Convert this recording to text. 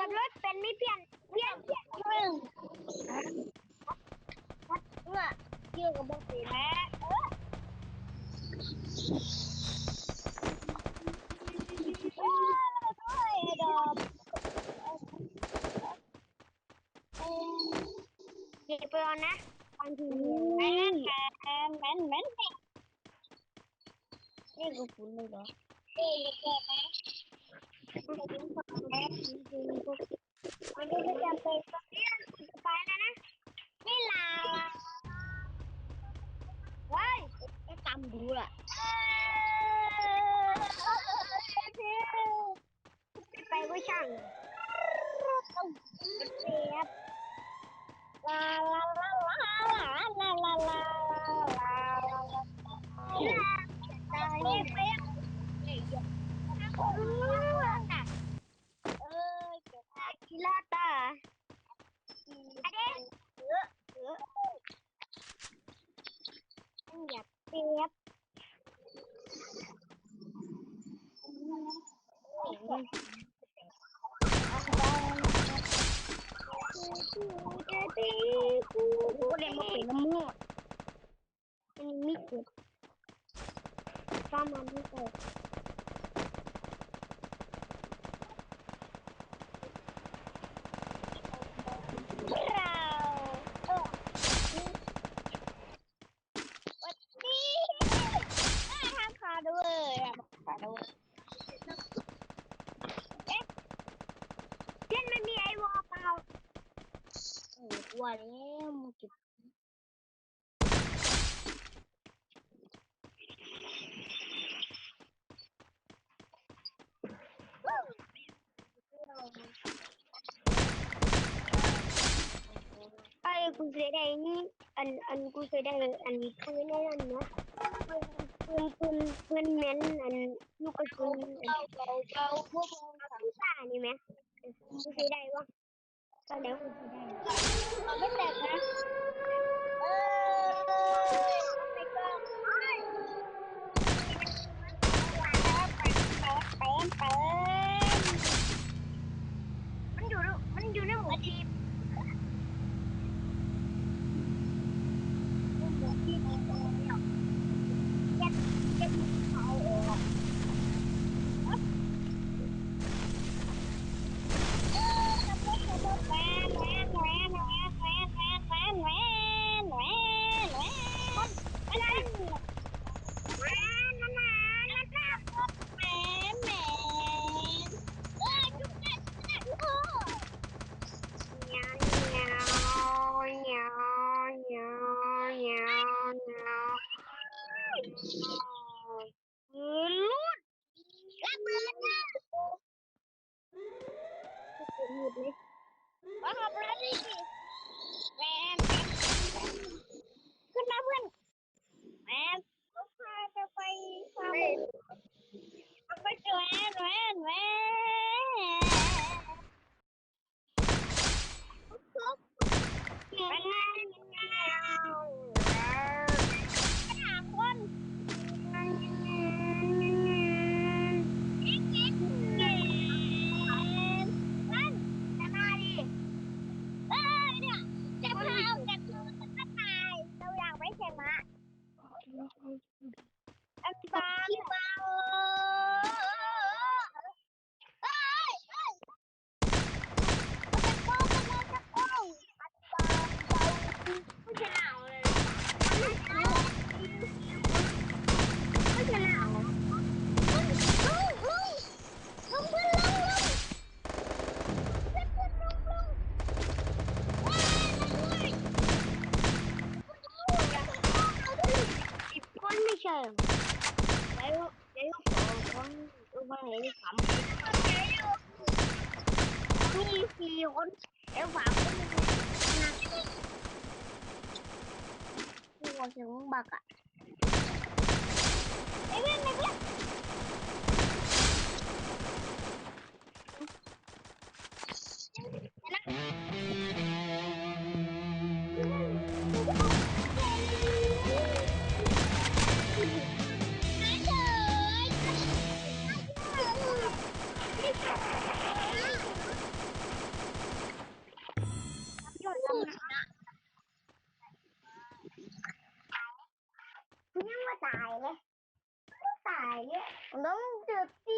ขับรถเป็นไม่เปลี่ยนวัดเมื่อเกี่ยวกับบอกสีแม่ด้วยดอกเก็บไปก่อนนะบางทีแม่นี่กูฝุ่นเลยเหรอเอ๊ะเกิดไหมมันก็จะเป็นตรงนี้ไปแล้วนะนี่ลาว้ายไอ้ตำดูล่ะไปก็ช่างเสียบลาลาลาลาลาลาลาลาตายเนี่ยไปอ่ะเก็บกีฬาตาอันนี้อย่าเปียบกูเล่นมาเป็นน้ำมูดอันนี้ไม่เก็บซ้ำมันไม่เก็บเราวันนี้ทางขาด้วยขาด้วยเอ๊ะเช่นไม่มีไอวอลเปล่าโอ้กลัวแล้วมึงเก็บไอ้กูเสียดายนี่อันกูเสียดายอันปืนนั่นนะปืนแม่นอันลูกกระสุนพวกพี่ตานี่ไหมกูเสียดายวะตอนแล้วกูเสียดายไม่แตกนะไม่ก็มันอยู่ในหมู่ทีมหมู่ทีมเนี่ยเก็บเขาออกว่าขับรถดิแมนขึ้นมาเพื่อนแมนรถพาจะไปทำมันไปเจอแมนมันถามคนมันจะมาดิเนี่ยจะพาเอาแต่ตัวมันก็ตายเราอยากไปใช่ไหมอันบางที่เบาเอ้ยตะโกนกันเลยตะโกนอันบางเบาไม่ใช่หนาวเลยไม่ใช่หนาวลงเพื่อนลงเพื่อนลงสิบคนไม่ใช่แล้วสองคนมาเห็นสามคนมีสี่คนแล้วสามคนนะกูบอกเสียงบักอ่ะไอ้เพื่อน ตายเลยตายเนี่ยน้องเดือด